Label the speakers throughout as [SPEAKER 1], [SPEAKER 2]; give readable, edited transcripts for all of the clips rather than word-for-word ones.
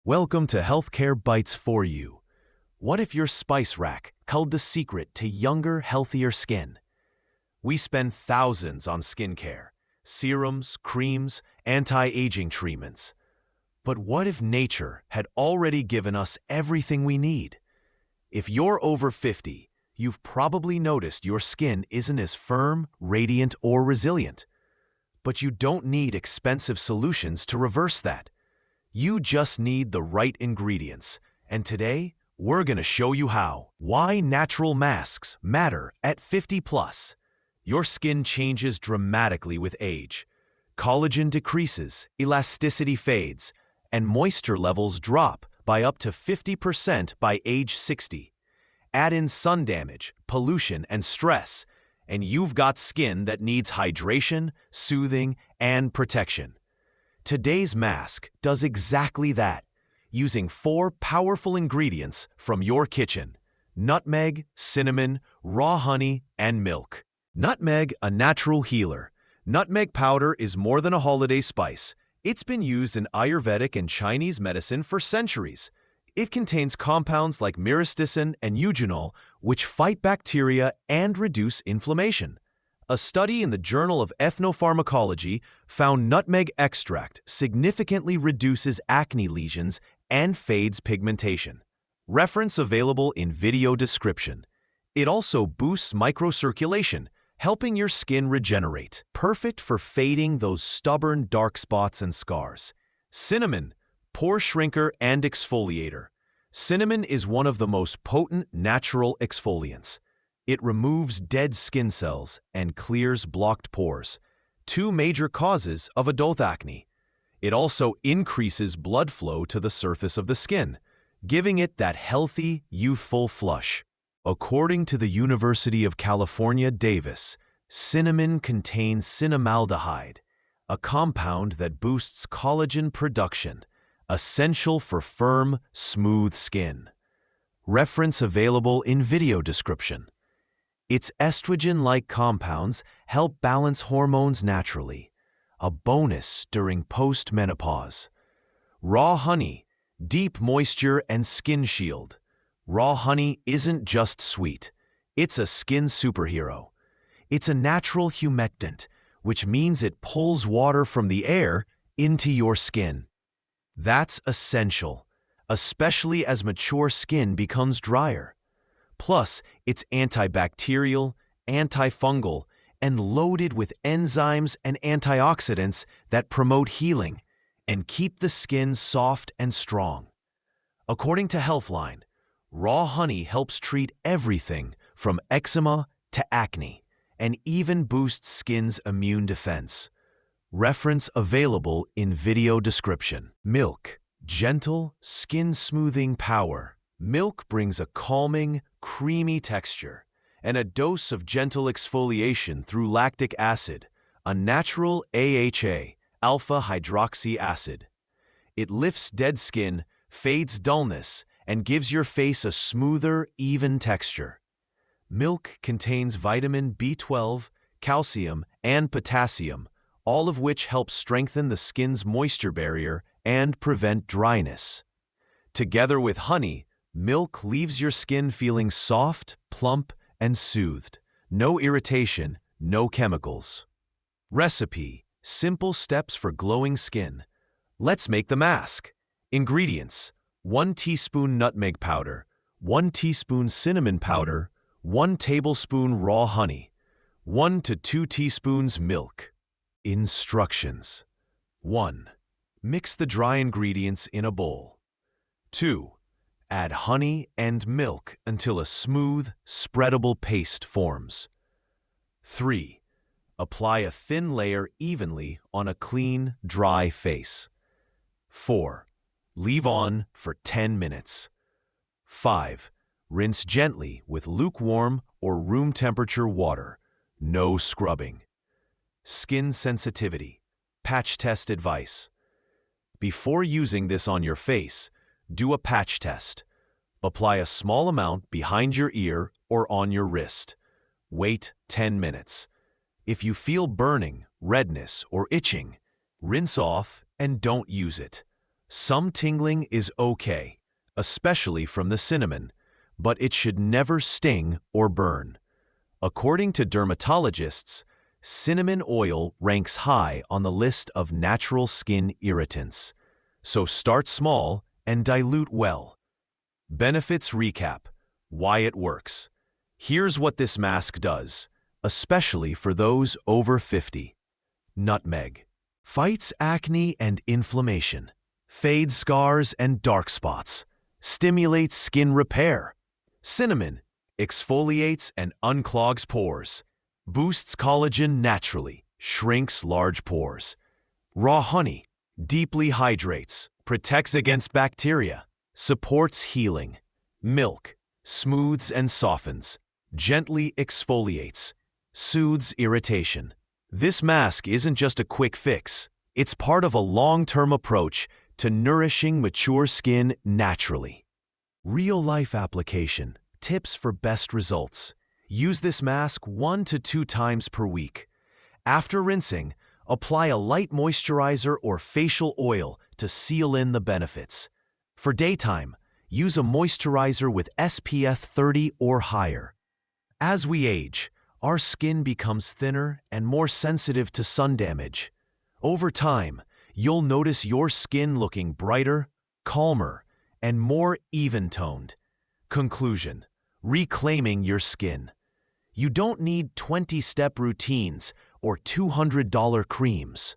[SPEAKER 1] Welcome to Healthcare Bites for You. What if your spice rack held the secret to younger, healthier skin? We spend thousands on skincare, serums, creams, anti-aging treatments. But what if nature had already given us everything we need? If you're over 50, you've probably noticed your skin isn't as firm, radiant, or resilient. But you don't need expensive solutions to reverse that. You just need the right ingredients, and today, we're gonna show you how. Why natural masks matter at 50 plus. Your skin changes dramatically with age. Collagen decreases, elasticity fades, and moisture levels drop by up to 50% by age 60. Add in sun damage, pollution, and stress, and you've got skin that needs hydration, soothing, and protection. Today's mask does exactly that, using 4 powerful ingredients from your kitchen: nutmeg, cinnamon, raw honey, and milk. Nutmeg, a natural healer. Nutmeg powder is more than a holiday spice. It's been used in Ayurvedic and Chinese medicine for centuries. It contains compounds like myristicin and eugenol, which fight bacteria and reduce inflammation. A study in the Journal of Ethnopharmacology found nutmeg extract significantly reduces acne lesions and fades pigmentation. Reference available in video description. It also boosts microcirculation, helping your skin regenerate. Perfect for fading those stubborn dark spots and scars. Cinnamon, pore shrinker and exfoliator. Cinnamon is one of the most potent natural exfoliants. It removes dead skin cells and clears blocked pores, 2 major causes of adult acne. It also increases blood flow to the surface of the skin, giving it that healthy, youthful flush. According to the University of California, Davis, cinnamon contains cinnamaldehyde, a compound that boosts collagen production, essential for firm, smooth skin. Reference available in video description. Its estrogen-like compounds help balance hormones naturally, a bonus during post-menopause. Raw honey, deep moisture and skin shield. Raw honey isn't just sweet, it's a skin superhero. It's a natural humectant, which means it pulls water from the air into your skin. That's essential, especially as mature skin becomes drier. Plus, it's antibacterial, antifungal, and loaded with enzymes and antioxidants that promote healing and keep the skin soft and strong. According to Healthline, raw honey helps treat everything from eczema to acne and even boosts skin's immune defense. Reference available in video description. Milk, gentle, skin-smoothing power. Milk brings a calming, creamy texture and a dose of gentle exfoliation through lactic acid, a natural AHA, alpha-hydroxy acid. It lifts dead skin, fades dullness, and gives your face a smoother, even texture. Milk contains vitamin B12, calcium, and potassium, all of which help strengthen the skin's moisture barrier and prevent dryness. Together with honey, milk leaves your skin feeling soft, plump, and soothed. No irritation, no chemicals. Recipe: simple steps for glowing skin. Let's make the mask. Ingredients: 1 teaspoon nutmeg powder, 1 teaspoon cinnamon powder, 1 tablespoon raw honey, 1 to 2 teaspoons milk. Instructions: 1. Mix the dry ingredients in a bowl. 2. Add honey and milk until a smooth, spreadable paste forms. 3. Apply a thin layer evenly on a clean, dry face. 4. Leave on for 10 minutes. 5. Rinse gently with lukewarm or room temperature water. No scrubbing. Skin sensitivity. Patch test advice. Before using this on your face, do a patch test. Apply a small amount behind your ear or on your wrist. Wait 10 minutes. If you feel burning, redness, or itching, rinse off and don't use it. Some tingling is okay, especially from the cinnamon, but it should never sting or burn. According to dermatologists, cinnamon oil ranks high on the list of natural skin irritants. So start small and dilute well. Benefits recap: why it works. Here's what this mask does, especially for those over 50. Nutmeg fights acne and inflammation, fades scars and dark spots, stimulates skin repair. Cinnamon exfoliates and unclogs pores, boosts collagen naturally, shrinks large pores. Raw honey deeply hydrates, protects against bacteria, supports healing. Milk smooths and softens, gently exfoliates, soothes irritation. This mask isn't just a quick fix, it's part of a long-term approach to nourishing mature skin naturally. Real-life application. Tips for best results. Use this mask 1 to 2 times per week. After rinsing, apply a light moisturizer or facial oil to seal in the benefits. For daytime, use a moisturizer with SPF 30 or higher. As we age, our skin becomes thinner and more sensitive to sun damage. Over time, you'll notice your skin looking brighter, calmer, and more even-toned. Conclusion: reclaiming your skin. You don't need 20-step routines or $200 creams.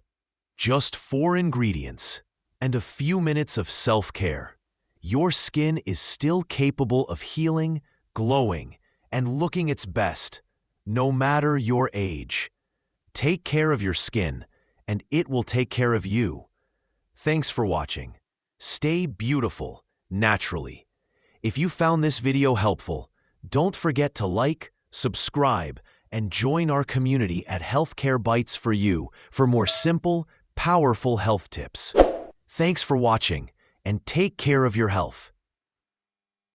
[SPEAKER 1] Just 4 ingredients and a few minutes of self-care. Your skin is still capable of healing, glowing, and looking its best, no matter your age. Take care of your skin, and it will take care of you. Thanks for watching. Stay beautiful, naturally. If you found this video helpful, don't forget to like, subscribe, and join our community at Healthcare Bites for you for more simple, powerful health tips. Thanks for watching, and take care of your health.